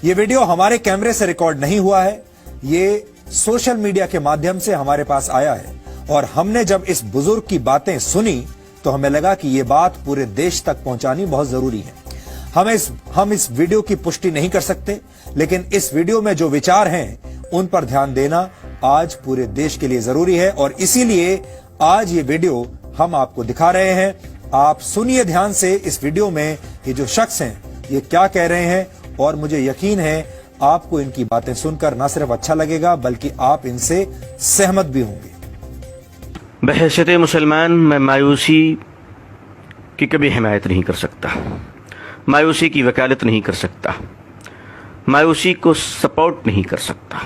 یہ ویڈیو ہمارے کیمرے سے ریکارڈ نہیں ہوا ہے، یہ سوشل میڈیا کے مادھیم سے ہمارے پاس آیا ہے، اور ہم نے جب اس بزرگ کی باتیں سنی تو ہمیں لگا کہ یہ بات پورے دیش تک پہنچانی بہت ضروری ہے۔ ہم اس ویڈیو کی پشٹی نہیں کر سکتے، لیکن اس ویڈیو میں جو وچار ہیں ان پر دھیان دینا آج پورے دیش کے لیے ضروری ہے، اور اسی لیے آج یہ ویڈیو ہم آپ کو دکھا رہے ہیں۔ آپ سنیے دھیان سے اس ویڈیو میں یہ جو شخص ہیں یہ کیا کہہ رہے ہیں، اور مجھے یقین ہے آپ کو ان کی باتیں سن کر نہ صرف اچھا لگے گا بلکہ آپ ان سے سہمت بھی ہوں گے۔ بحیثیت مسلمان میں مایوسی کی کبھی حمایت نہیں کر سکتا، مایوسی کی وکالت نہیں کر سکتا، مایوسی کو سپورٹ نہیں کر سکتا۔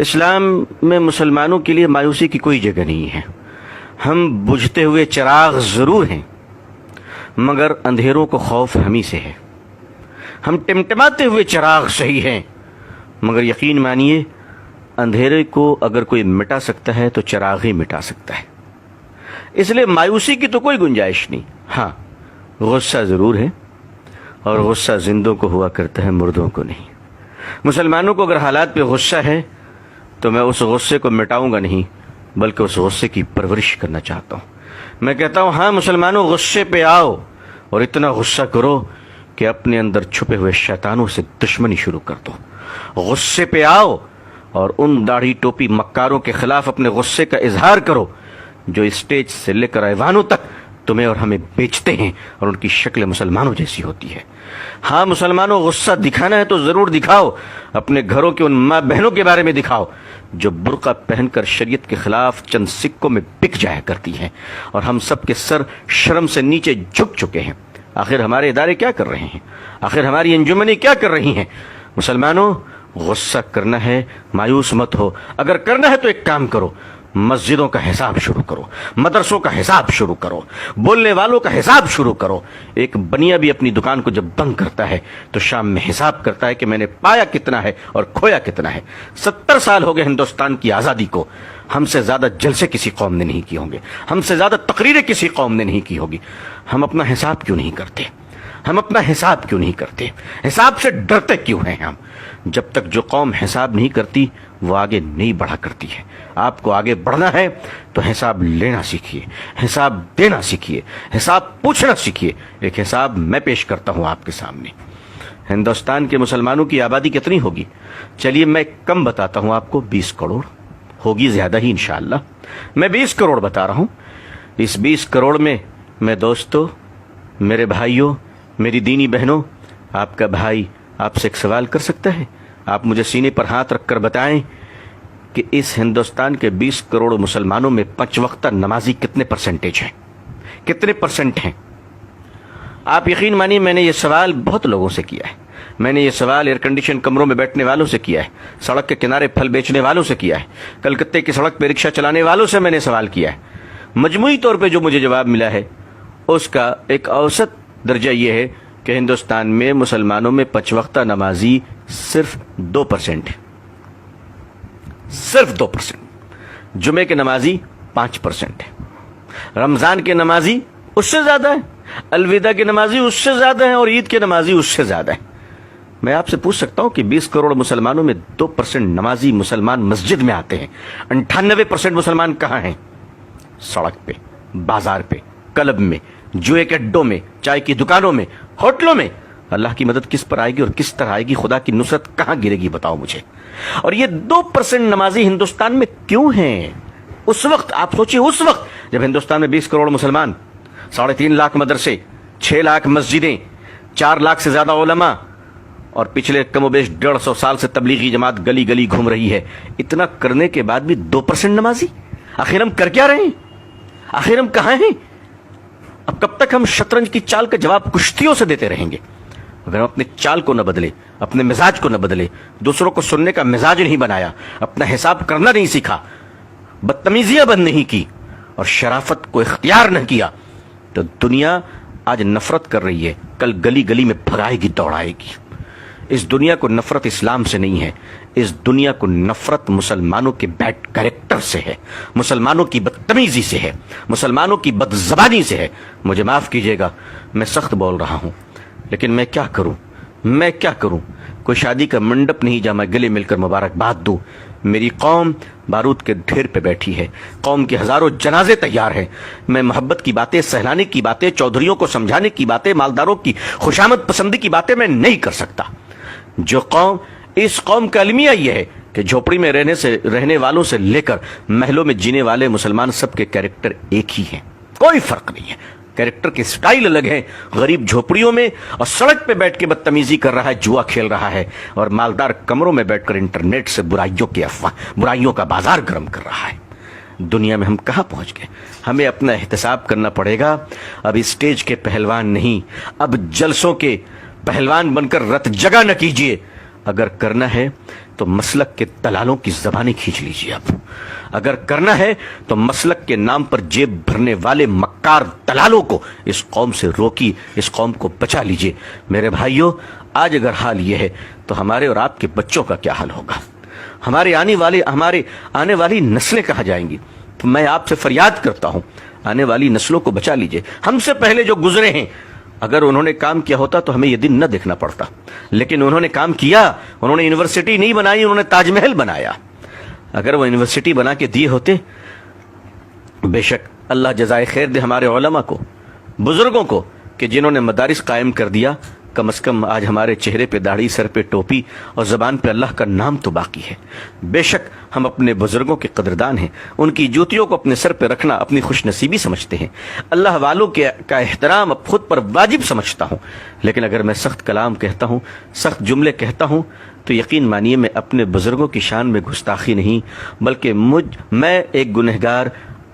اسلام میں مسلمانوں کے لیے مایوسی کی کوئی جگہ نہیں ہے۔ ہم بجھتے ہوئے چراغ ضرور ہیں، مگر اندھیروں کو خوف ہمیں سے ہے۔ ہم ٹمٹماتے ہوئے چراغ صحیح ہیں، مگر یقین مانیے اندھیرے کو اگر کوئی مٹا سکتا ہے تو چراغ ہی مٹا سکتا ہے۔ اس لیے مایوسی کی تو کوئی گنجائش نہیں۔ ہاں، غصہ ضرور ہے، اور غصہ زندوں کو ہوا کرتا ہے، مردوں کو نہیں۔ مسلمانوں کو اگر حالات پہ غصہ ہے تو میں اس غصے کو مٹاؤں گا نہیں، بلکہ اس غصے کی پرورش کرنا چاہتا ہوں۔ میں کہتا ہوں ہاں مسلمانوں، غصے پہ آؤ اور اتنا غصہ کرو کہ اپنے اندر چھپے ہوئے شیطانوں سے دشمنی شروع کر دو۔ غصے پہ آؤ اور ان داڑھی ٹوپی مکاروں کے خلاف اپنے غصے کا اظہار کرو جو اسٹیج سے لے کر ایوانوں تک تمہیں اور ہمیں بیچتے ہیں، اور ان کی شکل مسلمانوں جیسی ہوتی ہے۔ ہاں مسلمانوں، غصہ دکھانا ہے تو ضرور دکھاؤ، اپنے گھروں کے ان ماں بہنوں کے بارے میں دکھاؤ جو برقع پہن کر شریعت کے خلاف چند سکوں میں بک جایا کرتی ہیں، اور ہم سب کے سر شرم سے نیچے جھک چکے ہیں۔ آخر ہمارے ادارے کیا کر رہے ہیں؟ آخر ہماری انجمنیں کیا کر رہی ہیں؟ مسلمانوں، غصہ کرنا ہے، مایوس مت ہو۔ اگر کرنا ہے تو ایک کام کرو، مسجدوں کا حساب شروع کرو، مدرسوں کا حساب شروع کرو، بولنے والوں کا حساب شروع کرو۔ ایک بنیا بھی اپنی دکان کو جب بند کرتا ہے تو شام میں حساب کرتا ہے کہ میں نے پایا کتنا ہے اور کھویا کتنا ہے۔ 70 سال ہو گئے ہندوستان کی آزادی کو، ہم سے زیادہ جلسے کسی قوم نے نہیں کیے ہوں گے، ہم سے زیادہ تقریریں کسی قوم نے نہیں کی ہوگی۔ ہم اپنا حساب کیوں نہیں کرتے؟ ہم اپنا حساب کیوں نہیں کرتے؟ حساب سے ڈرتے کیوں ہیں ہم؟ جب تک جو قوم حساب نہیں کرتی وہ آگے نہیں بڑھا کرتی ہے۔ آپ کو آگے بڑھنا ہے تو حساب لینا سیکھیے، حساب دینا سیکھیے، حساب پوچھنا سیکھیے۔ ایک حساب میں پیش کرتا ہوں آپ کے سامنے۔ ہندوستان کے مسلمانوں کی آبادی کتنی ہوگی؟ چلیے میں کم بتاتا ہوں آپ کو، 20 کروڑ ہوگی، زیادہ ہی انشاءاللہ۔ میں 20 کروڑ بتا رہا ہوں۔ اس 20 کروڑ میں دوستو، میرے بھائیوں، میری دینی بہنوں، آپ کا بھائی آپ سے ایک سوال کر سکتا ہے؟ آپ مجھے سینے پر ہاتھ رکھ کر بتائیں کہ اس ہندوستان کے 20 کروڑ مسلمانوں میں 5 وقتہ نمازی کتنے پرسنٹیج ہیں؟ کتنے پرسنٹ ہیں؟ آپ یقین مانیے میں نے یہ سوال بہت لوگوں سے کیا ہے۔ میں نے یہ سوال ایئر کنڈیشن کمروں میں بیٹھنے والوں سے کیا ہے، سڑک کے کنارے پھل بیچنے والوں سے کیا ہے، کلکتے کی سڑک پہ رکشہ چلانے والوں سے میں نے سوال کیا ہے۔ مجموعی طور پہ جو مجھے جواب ملا ہے اس کا ایک اوسط درجہ یہ ہے کہ ہندوستان میں مسلمانوں میں 5 وقتہ نمازی صرف 2% ہے، صرف 2%۔ جمعے کے نمازی 5% ہے، رمضان کے نمازی اس سے زیادہ ہے، الوداع کے نمازی اس سے زیادہ ہیں، اور عید کے نمازی اس سے زیادہ ہیں۔ میں آپ سے پوچھ سکتا ہوں کہ 20 کروڑ مسلمانوں میں 2% نمازی مسلمان مسجد میں آتے ہیں، 98% مسلمان کہاں ہیں؟ سڑک پہ، بازار پہ، کلب میں، جوئے کے اڈوں میں، چائے کی دکانوں میں، ہوٹلوں میں۔ اللہ کی مدد کس پر آئے گی اور کس طرح آئے گی؟ خدا کی نصرت کہاں گرے گی بتاؤ مجھے۔ اور یہ 2% نمازی ہندوستان میں کیوں ہیں؟ اس وقت آپ سوچیے، اس وقت جب ہندوستان میں 20 کروڑ مسلمان، 3.5 لاکھ مدرسے، 6 لاکھ مسجدیں، 4 لاکھ سے زیادہ علماء، اور پچھلے کم و بیش 150 سال سے تبلیغی جماعت گلی گلی گھوم رہی ہے، اتنا کرنے کے بعد بھی 2% نمازی؟ آخر ہم کر کیا رہے ہیں؟ آخر ہم کہاں ہیں؟ اب کب تک ہم شطرنج کی چال کا جواب کشتیوں سے دیتے رہیں گے؟ اگر ہم اپنے چال کو نہ بدلے، اپنے مزاج کو نہ بدلے، دوسروں کو سننے کا مزاج نہیں بنایا، اپنا حساب کرنا نہیں سیکھا، بدتمیزیاں بند نہیں کی، اور شرافت کو اختیار نہ کیا، تو دنیا آج نفرت کر رہی ہے، کل گلی گلی میں بھگائے گی، دوڑائے گی۔ اس دنیا کو نفرت اسلام سے نہیں ہے، اس دنیا کو نفرت مسلمانوں کے بیڈ کریکٹر سے ہے، مسلمانوں کی بدتمیزی سے ہے، مسلمانوں کی بد زبانی سے ہے۔ مجھے معاف کیجیے گا، میں سخت بول رہا ہوں، لیکن میں کیا کروں؟ کوئی شادی کا منڈپ نہیں جہاں میں گلے مل کر مبارکباد دوں. میری قوم بارود کے ڈھیر پہ بیٹھی ہے, قوم کے ہزاروں جنازے تیار ہیں. میں محبت کی باتیں, سہلانے کی باتیں, چودھریوں کو سمجھانے کی باتیں, مالداروں کی خوشامد پسندی کی باتیں میں نہیں کر سکتا. جو قوم, اس قوم کا المیہ یہ ہے کہ جھوپڑی میں رہنے والوں سے لے کر محلوں میں جینے والے مسلمان سب کے کیریکٹر ایک ہی ہیں, کوئی فرق نہیں ہے. کیریکٹر کے سٹائل الگ ہیں. غریب جھوپڑیوں میں اور سڑک پہ بیٹھ کے بدتمیزی کر رہا ہے, جوا کھیل رہا ہے, اور مالدار کمروں میں بیٹھ کر انٹرنیٹ سے برائیوں کا بازار گرم کر رہا ہے. دنیا میں ہم کہاں پہنچ گئے؟ ہمیں اپنا احتساب کرنا پڑے گا. اب اسٹیج کے پہلوان نہیں, اب جلسوں کے پہلوان بن کر رت جگہ نہ کیجئے. اگر کرنا ہے تو مسلک کے دلالوں کی زبانیں کھینچ لیجئے. اب اگر کرنا ہے تو مسلک کے نام پر جیب بھرنے والے مکار دلالوں کو اس قوم سے روکی, اس قوم کو بچا لیجئے. میرے بھائیوں, آج اگر حال یہ ہے تو ہمارے اور آپ کے بچوں کا کیا حال ہوگا؟ ہمارے آنے والی نسلیں کہاں جائیں گی؟ تو میں آپ سے فریاد کرتا ہوں, آنے والی نسلوں کو بچا لیجئے. ہم سے پہلے جو گزرے ہیں, اگر انہوں نے کام کیا ہوتا تو ہمیں یہ دن نہ دیکھنا پڑتا, لیکن انہوں نے کام کیا. انہوں نے یونیورسٹی نہیں بنائی, انہوں نے تاج محل بنایا. اگر وہ یونیورسٹی بنا کے دیے ہوتے, بے شک اللہ جزائے خیر دے ہمارے علماء کو, بزرگوں کو, کہ جنہوں نے مدارس قائم کر دیا. کم از کم آج ہمارے چہرے پہ داڑھی, سر پہ ٹوپی اور زبان پہ اللہ کا نام تو باقی ہے. بے شک ہم اپنے بزرگوں کے قدردان ہیں, ان کی جوتیوں کو اپنے سر پہ رکھنا اپنی خوش نصیبی سمجھتے ہیں. اللہ والوں کا احترام اب خود پر واجب سمجھتا ہوں. لیکن اگر میں سخت کلام کہتا ہوں, سخت جملے کہتا ہوں, تو یقین مانیے میں اپنے بزرگوں کی شان میں گستاخی نہیں, بلکہ میں ایک گنہگار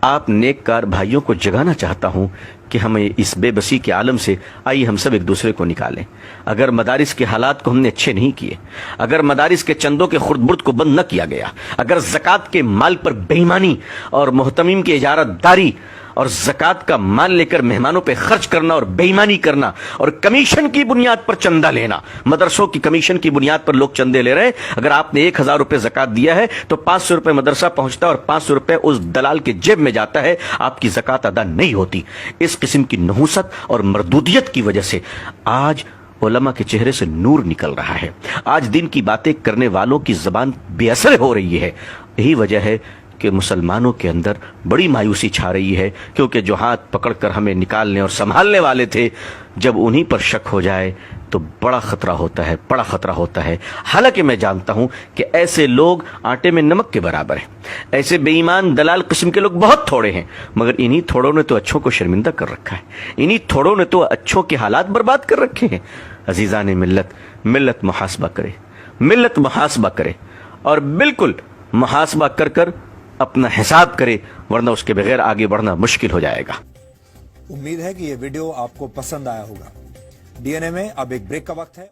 آپ نیک کار بھائیوں کو جگانا چاہتا ہوں کہ ہمیں اس بے بسی کے عالم سے آئیے ہم سب ایک دوسرے کو نکالیں. اگر مدارس کے حالات کو ہم نے اچھے نہیں کیے, اگر مدارس کے چندوں کے خرد برد کو بند نہ کیا گیا, اگر زکوٰۃ کے مال پر بے ایمانی اور محتمین کی اجارت داری اور زکوٰۃ کا مال لے کر مہمانوں پہ خرچ کرنا اور بے ایمانی کرنا اور کمیشن کی بنیاد پر چندہ لینا, مدرسوں کی کمیشن کی بنیاد پر لوگ چندے لے رہے ہیں. اگر آپ نے 1000 روپے زکوٰۃ دیا ہے تو 500 روپے مدرسہ پہنچتا ہے اور 500 روپے اس دلال کے جیب میں جاتا ہے, آپ کی زکوٰۃ ادا نہیں ہوتی. اس قسم کی نحوست اور مردودیت کی وجہ سے آج علماء کے چہرے سے نور نکل رہا ہے. آج دین کی باتیں کرنے والوں کی زبان بے اثر ہو رہی ہے. یہی وجہ ہے کہ مسلمانوں کے اندر بڑی مایوسی چھا رہی ہے, کیونکہ جو ہاتھ پکڑ کر ہمیں نکالنے اور سنبھالنے والے تھے, جب انہی پر شک ہو جائے تو بڑا خطرہ ہوتا ہے, بڑا خطرہ ہوتا ہے. حالانکہ میں جانتا ہوں کہ ایسے لوگ آٹے میں نمک کے برابر ہیں, ایسے بے ایمان دلال قسم کے لوگ بہت تھوڑے ہیں, مگر انہی تھوڑوں نے تو اچھوں کو شرمندہ کر رکھا ہے, انہی تھوڑوں نے تو اچھوں کے حالات برباد کر رکھے ہیں. عزیزان ملت, ملت محاسبہ کرے, ملت محاسبہ کرے, اور بالکل محاسبہ کر کر اپنا حساب کرے, ورنہ اس کے بغیر آگے بڑھنا مشکل ہو جائے گا. امید ہے کہ یہ ویڈیو آپ کو پسند آیا ہوگا. ڈی این اے میں اب ایک بریک کا وقت ہے.